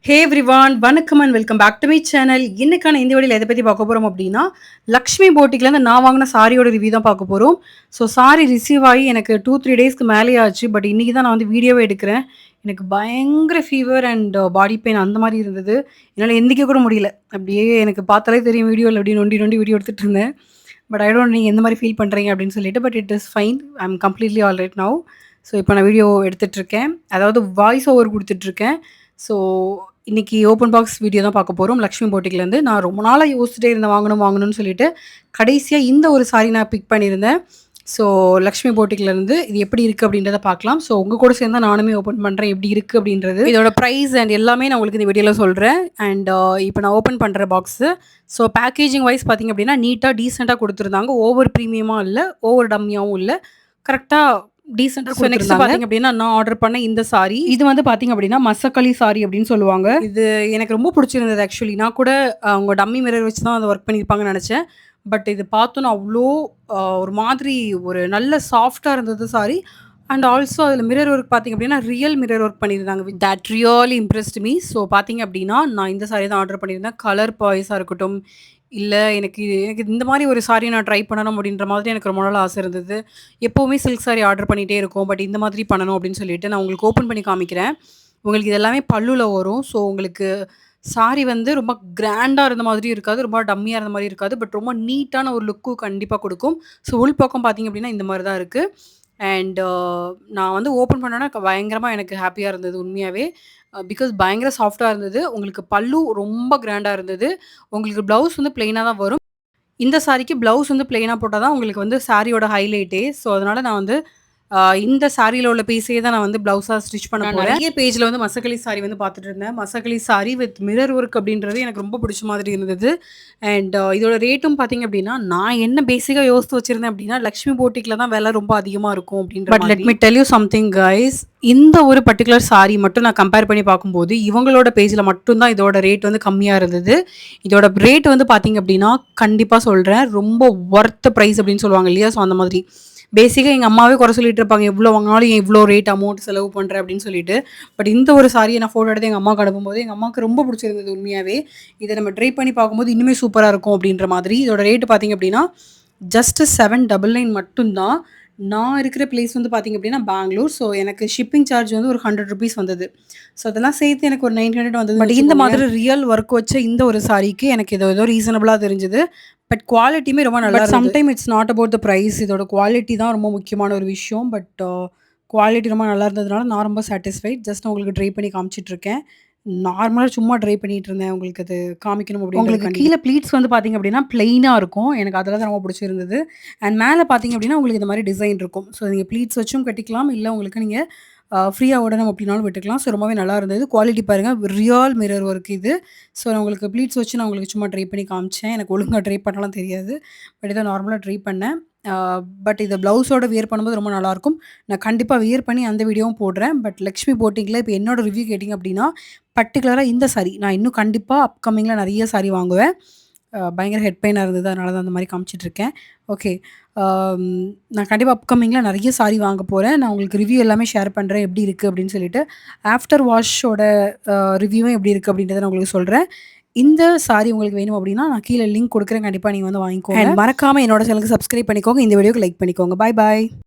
ஹே everyone வணக்கம் and welcome back to my channel. இன்னைக்கான இந்த வீடியோவில் எதை பற்றி பார்க்க போகிறோம் அப்படின்னா, லக்ஷ்மி போட்டிக்லேருந்து நான் வாங்கின சாரியோட ரிவ்யூ தான் பார்க்க போகிறோம். ஸோ சாரி ரிசீவ் ஆகி எனக்கு 2-3 டேஸ்க்கு மேலே ஆச்சு. பட் இன்றைக்கி தான் நான் வந்து வீடியோவே எடுக்கிறேன். எனக்கு பயங்கர ஃபீவர் அண்ட் பாடி பெயின் அந்த மாதிரி இருந்தது. என்னால் எந்திரிக்க கூட முடியல. அப்படியே எனக்கு பார்த்தாலே தெரியும் வீடியோவில் அப்படியே நொண்டி நொண்டி வீடியோ எடுத்துகிட்டு இருந்தேன். பட் ஐ டோன்ட் நீங்கள் எந்த மாதிரி ஃபீல் பண்ணுறீங்க அப்படின்னு சொல்லிட்டு. But it is fine. I am completely all right now. So இப்போ நான் வீடியோ எடுத்துகிட்ருக்கேன். அதாவது வாய்ஸ் ஓவர் கொடுத்துட்ருக்கேன். ஸோ இன்னைக்கு ஓப்பன் பாக்ஸ் வீடியோ தான் பார்க்க போறோம். லக்ஷ்மி போட்டிக்லேருந்து. நான் ரொம்ப நாளா யோசிச்சுட்டே இருந்தேன் வாங்கணும்னு சொல்லிட்டு. கடைசியா இந்த ஒரு சாரி நான் பிக் பண்ணியிருந்தேன். ஸோ லக்ஷ்மி போட்டிக்லேருந்து இது எப்படி இருக்கு அப்படின்றத பார்க்கலாம். ஸோ உங்க கூட சேர்ந்து தான் நானுமே ஓப்பன் பண்றேன். எப்படி இருக்கு அப்படின்றது. இதோட பிரைஸ் அண்ட் எல்லாமே நான் உங்களுக்கு இந்த வீடியோல சொல்றேன். அண்ட் இப்போ நான் ஓப்பன் பண்ற பாக்ஸு. ஸோ பேக்கேஜிங் வைஸ் பார்த்தீங்க அப்படின்னா, நீட்டா டீசென்ட்டா குடுத்துருந்தாங்க. ஓவர் பிரீமியமா இல்ல, ஓவர் டம்மியாவும் இல்ல. கரெக்ட்டா டீசென்ட்டா குடுத்துருந்தாங்க. நெக்ஸ்ட் பார்த்தீங்க அப்படின்னா, நான் ஆர்டர் பண்ண இந்த சாரி. இது வந்து பார்த்தீங்க அப்படின்னா, மசக்களி சாரி அப்படின்னு சொல்லுவாங்க. இது எனக்கு ரொம்ப பிடிச்சிருந்தது ஆக்சுவலி. நான் கூட அவங்க டம்மி மிரர் வச்சு தான் அத ஒர்க் பண்ணியிருப்பாங்கன்னு நெனச்சேன். பட் இது பார்த்தோன்னா அவ்ளோ ஒரு மாதிரி ஒரு நல்ல சாஃப்ட்டா இருந்தது சாரி. அண்ட் ஆல்சோ அதில மிரர் ஒர்க் பார்த்தீங்க அப்படின்னா, ரியல் மிரர் ஒர்க் பண்ணியிருந்தாங்க. That really impressed me. So பார்த்தீங்க அப்படின்னா, நான் இந்த சாரி தான் ஆர்டர் பண்ணியிருந்தேன். கலர் பாய்ஸா இருக்கட்டும், இல்ல எனக்கு எனக்கு இந்த மாரி ஒரு சாரி நான் ட்ரை பண்ணணும் அப்படின்ற மாதிரி எனக்கு ரொம்ப நாள் ஆசை இருந்தது. எப்பவுமே சில்க் சாரி ஆர்டர் பண்ணிட்டே இருக்கோம். பட் இந்த மாதிரி பண்ணணும் அப்படின்னு சொல்லிட்டு நான் உங்களுக்கு ஓப்பன் பண்ணி காமிக்கிறேன். உங்களுக்கு இது எல்லாமே பல்லுல வரும். ஸோ உங்களுக்கு சாரி வந்து ரொம்ப கிராண்டா இருந்த மாதிரியும் இருக்காது. ரொம்ப டம்மியா இருந்த மாரியும் இருக்காது. பட் ரொம்ப நீட்டான ஒரு லுக்கு கண்டிப்பா குடுக்கும். ஸோ உள் பக்கம் பார்த்தீங்க அப்படின்னா, இந்த மாரி தான் இருக்கு. அண்ட் நான் வந்து ஓப்பன் பண்ணோனே பயங்கரமா எனக்கு ஹேப்பியா இருந்தது உண்மையாவே. பிகாஸ் பயங்கர சாஃப்ட்டா இருந்தது. உங்களுக்கு பல்லு ரொம்ப கிராண்டா இருந்தது. உங்களுக்கு ப்ளவுஸ் வந்து பிளெயினா தான் வரும். இந்த சாரிக்கு ப்ளவுஸ் வந்து பிளெயினா போட்டா தான் உங்களுக்கு வந்து சாரியோட ஹைலைட்டே. ஸோ, அதனால நான் வந்து இந்த சாரியில உள்ள பீஸே தான் நான் வந்து ப்ளவுஸா ஸ்டிச் பண்ண போறேன். நெறைய பேஜ்ல வந்து மசக்களி சாரி வந்து பார்த்துட்டு இருந்தேன். மசக்களி சாரி வித் மிரர் ஒர்க் அப்படின்றது எனக்கு ரொம்ப பிடிச்ச மாதிரி இருந்தது. அண்ட் இதோட ரேட்டும் பார்த்தீங்க அப்படின்னா, நான் என்ன பேசிக்கா யோசித்து வச்சிருந்தேன் அப்படின்னா, லக்ஷ்மி போட்டிக்ல தான் விலை ரொம்ப அதிகமா இருக்கும் அப்படின்ற but let me tell you something guys. இந்த ஒரு பர்ட்டிகுலர் சாரி மட்டும் நான் கம்பேர் பண்ணி பார்க்கும்போது, இவங்களோட பேஜ்ல மட்டும் தான் இதோட ரேட் வந்து கம்மியா இருந்தது. இதோட ரேட் வந்து பார்த்தீங்க அப்படின்னா, கண்டிப்பா சொல்றேன். ரொம்ப ஒர்த் பிரைஸ் அப்படின்னு சொல்லுவாங்க இல்லையா? ஸோ அந்த மாதிரி. பேசிக்கா எங்க அம்மாவே குறை சொல்லிட்டு இருப்பாங்க. எவ்வளோ வாங்கினாலும் ஏன் இவ்வளோ ரேட் அமௌண்ட் செலவு பண்ற அப்படின்னு சொல்லிட்டு. பட் இந்த ஒரு சாரிய நான் ஃபோட்டோ எடுத்து எங்க அம்மாவுக்கு அனுப்பும்போது, எங்க அம்மாவுக்கு ரொம்ப பிடிச்சிருந்தது உண்மையாவே. இத நம்ம ட்ரை பண்ணி பார்க்கும்போது இன்னுமே சூப்பரா இருக்கும் அப்படின்ற மாதிரி. இதோட ரேட் பார்த்தீங்க அப்படின்னா, ஜஸ்ட் 799 மட்டும் தான். நான் இருக்கிற பிளேஸ் வந்து பார்த்தீங்க அப்படின்னா பெங்களூர். ஸோ எனக்கு ஷிப்பிங் சார்ஜ் வந்து ஒரு ₹100 வந்தது. ஸோ அதெல்லாம் சேர்த்து எனக்கு ஒரு 900 வந்தது. பட் இந்த மாதிரி ரியல் ஒர்க் வச்ச இந்த ஒரு சாரிக்கு எனக்கு இது ஏதோ ரீசனபிளா தெரிஞ்சது. பட் குவாலிட்டியுமே ரொம்ப நல்லா இருந்தது. Sometime it's not about the price. இதோட குவாலிட்டி தான் ரொம்ப முக்கியமான ஒரு விஷயம். பட் குவாலிட்டி ரொம்ப நல்லா இருந்ததுனால நான் ரொம்ப சாட்டிஸ்ஃபைட். ஜஸ்ட் உங்களுக்கு ட்ரை பண்ணி காமிச்சிட்டு இருக்கேன். நார்மலா சும்மா ட்ரை பண்ணிட்டு இருந்தேன். உங்களுக்கு அது காமிக்கணும் உங்களுக்கு கீழ ப்ளீட்ஸ் வந்து பார்த்தீங்க அப்படின்னா, பிளெயினா இருக்கும். எனக்கு அதில தான் ரொம்ப பிடிச்சிருந்தது. அண்ட் மேல பார்த்தீங்க அப்படின்னா, உங்களுக்கு இந்த மாரி டிசைன் இருக்கும். ஸோ நீங்க ப்ளீட்ஸ் வச்சும் கட்டிக்கலாம். இல்ல உங்களுக்கு நீங்க ஃப்ரீயா விடணும் அப்படின்னாலும் விட்டுக்கலாம். ஸோ ரொம்பவே நல்லா இருந்தது. குவாலிட்டி பாருங்க. ரியல் மிரர் ஒர்க் இது. ஸோ நான் உங்களுக்கு ப்ளீட்ஸ் வச்சு நான் உங்களுக்கு சும்மா ட்ரை பண்ணி காமிச்சேன். எனக்கு ஒழுங்கா ட்ரை பண்ணலாம் தெரியாது. பட் ஏதோ நார்மலா ட்ரை பண்ணேன். ஆ பட் இத ப்ளவுஸோட வியர் பண்ணும்போது ரொம்ப நல்லாயிருக்கும். நான் கண்டிப்பா வியர் பண்ணி அந்த வீடியோவும் போடுறேன். பட் லக்ஷ்மி போட்டிக்ல இப்ப என்னோட ரிவ்யூ கேட்டீங்க அப்படின்னா, பர்ட்டிகுலரா இந்த சாரி. நான் இன்னும் கண்டிப்பா அப்கமிங்ல நெறைய சாரி வாங்குவேன். பயங்கர ஹெட் பெயினா இருந்தது. அதனால தான் அந்த மாரி காமிச்சிட்டு இருக்கேன். ஓகே. ஆம் நான் கண்டிப்பா அப்கமிங்ல நெறைய சாரி வாங்க போறேன். நான் உங்களுக்கு ரிவ்யூ எல்லாமே ஷேர் பண்றேன். எப்படி இருக்கு அப்படின்னு சொல்லிட்டு. ஆஃப்டர் வாஷோட ரிவ்யூவும் எப்படி இருக்கு அப்படின்றத நான் உங்களுக்கு சொல்றேன். இந்த சாரி உங்களுக்கு வேணும் அப்படின்னா, நான் கீழ லிங்க் குடுக்குறேன். கண்டிப்பா நீங்க வந்து வாங்கிக்கோங்க. அண்ட் மறக்காம என்னோட சேனலுக்கு சப்ஸ்கிரைப் பண்ணிக்கோங்க. இந்த வீடியோக்கு லைக் பண்ணிக்கோங்க. பாய் பாய்.